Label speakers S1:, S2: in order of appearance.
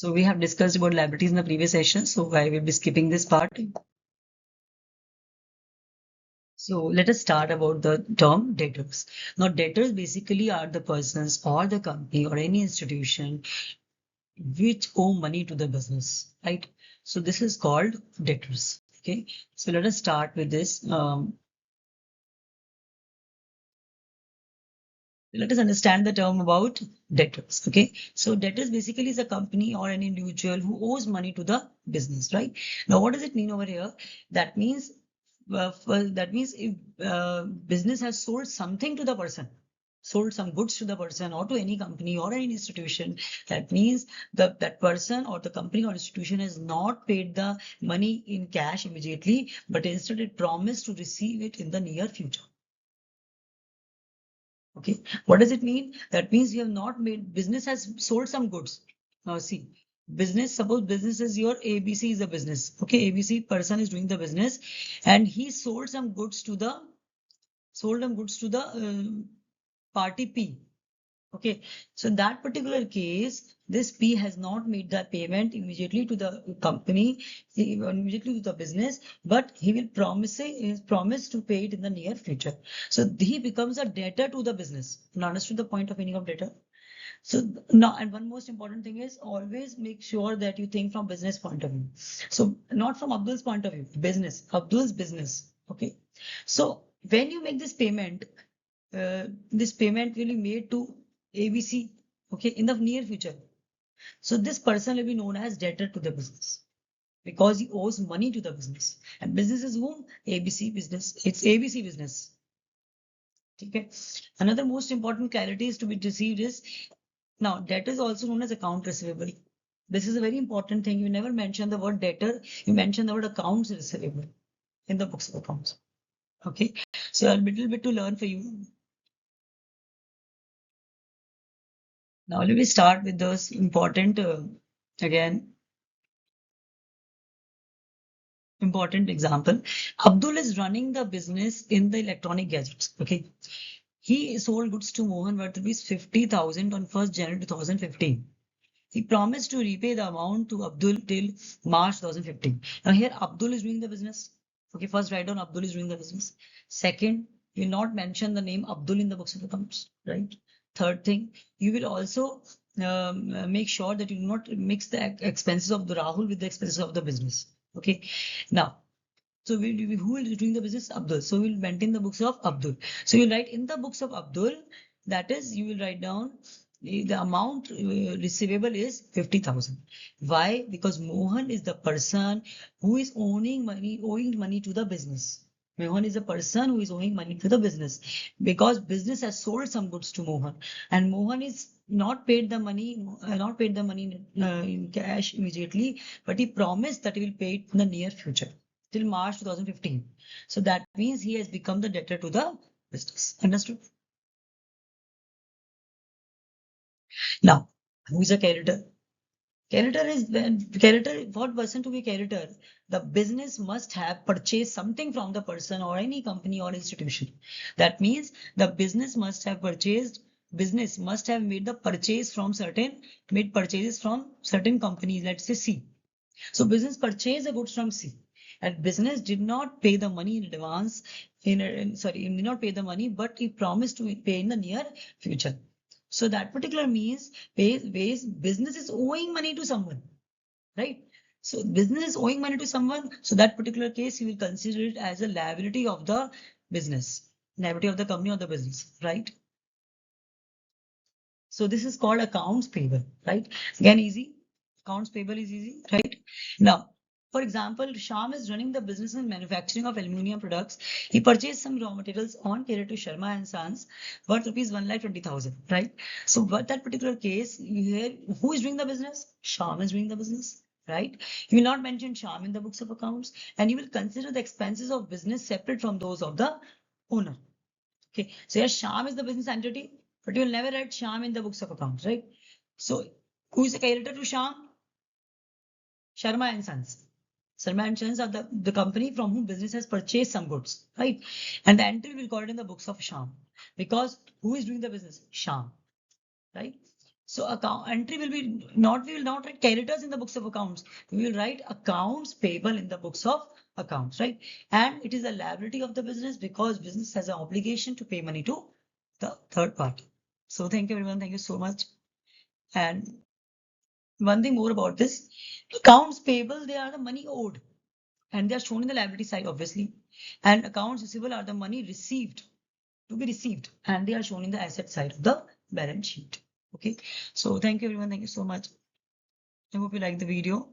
S1: So we have discussed about liabilities in the previous session, so I will be skipping this part. So let us start about the term debtors. Now, debtors basically are the persons or the company or any institution which owe money to the business, right? So this is called debtors. Okay, so let us start with this. Let us understand the term about debtors. Okay, so debtors basically is a company or an individual who owes money to the business, right? Now, what does it mean over here? That means, if business has sold something to the person, sold some goods to the person or to any company or any institution, that means that person or the company or institution has not paid the money in cash immediately, but instead it promised to receive it in the near future. Okay, what does it mean? That means you have not made, business has sold some goods. Now see, business, suppose business is your ABC is a business. Okay, ABC person is doing the business and he sold some goods to the, party P. Okay, so in that particular case, this P has not made the payment immediately to the company, immediately to the business, but he will promise to pay it in the near future. So he becomes a debtor to the business. Now understood the point of meaning of debtor? So now, and one most important thing is always make sure that you think from business point of view. So not from Abdul's point of view, business, Abdul's business. Okay. So when you make this payment will be made to ABC, okay, in the near future. So this person will be known as debtor to the business because he owes money to the business. And business is whom? ABC business. It's ABC business. Okay. Another most important clarity is to be received is now debt is also known as account receivable. This is a very important thing. You never mention the word debtor, you mention the word accounts receivable in the books of accounts. Okay. So a little bit to learn for you. Now let me start with those important, again, important example. Abdul is running the business in the electronic gadgets. Okay. He sold goods to Mohan worth rupees 50,000 on 1st January 2015. He promised to repay the amount to Abdul till March 2015. Now here Abdul is doing the business. Okay, first write down Abdul is doing the business. Second, you will not mention the name Abdul in the books of accounts, right? Third thing, you will also make sure that you do not mix the expenses of the Rahul with the expenses of the business. Okay, now, so who is doing the business? Abdul. So we'll maintain the books of Abdul. So you write in the books of Abdul, that is, you will write down the amount receivable is 50,000. Why? Because Mohan is the person who is owing money to the business. Mohan is a person who is owing money to the business because business has sold some goods to Mohan, and Mohan is not paid the money, in cash immediately, but he promised that he will pay it in the near future till March 2015. So that means he has become the debtor to the business. Understood? Now, who is a creditor? For person to be creditor, the business must have purchased something from the person or any company or institution. That means the business must have made the purchase from made purchases from certain companies, let's say C. So business purchased the goods from C, and business did not pay the money in advance. He did not pay the money, but he promised to pay in the near future. So that particular means business is owing money to someone, right? So business is owing money to someone. So that particular case, you will consider it as a liability of the business, liability of the company or the business, right? So this is called accounts payable, right? Again, easy. Accounts payable is easy, right? Now, for example, Sham is running the business and manufacturing of aluminium products. He purchased some raw materials on credit to Sharma and Sons worth rupees 1,20,000, right? So, what that particular case, here, who is doing the business? Sham is doing the business, right? You will not mention Sham in the books of accounts, and you will consider the expenses of business separate from those of the owner. Okay, so here Sham is the business entity, but you will never write Sham in the books of accounts, right? So, who is the creditor to Sham? Sharma and Sons. Sharma and Sons are the company from whom business has purchased some goods, right? And the entry will call it in the books of Sham because who is doing the business? Sham, right? So account entry will be not, we will not write creditors in the books of accounts. We will write accounts payable in the books of accounts, right? And it is a liability of the business because business has an obligation to pay money to the third party. So thank you everyone. Thank you so much. And one thing more about this, accounts payable, they are the money owed and they are shown in the liability side, obviously. And accounts receivable are the money received, to be received, and they are shown in the asset side of the balance sheet. Okay, so thank you everyone. Thank you so much. I hope you like the video.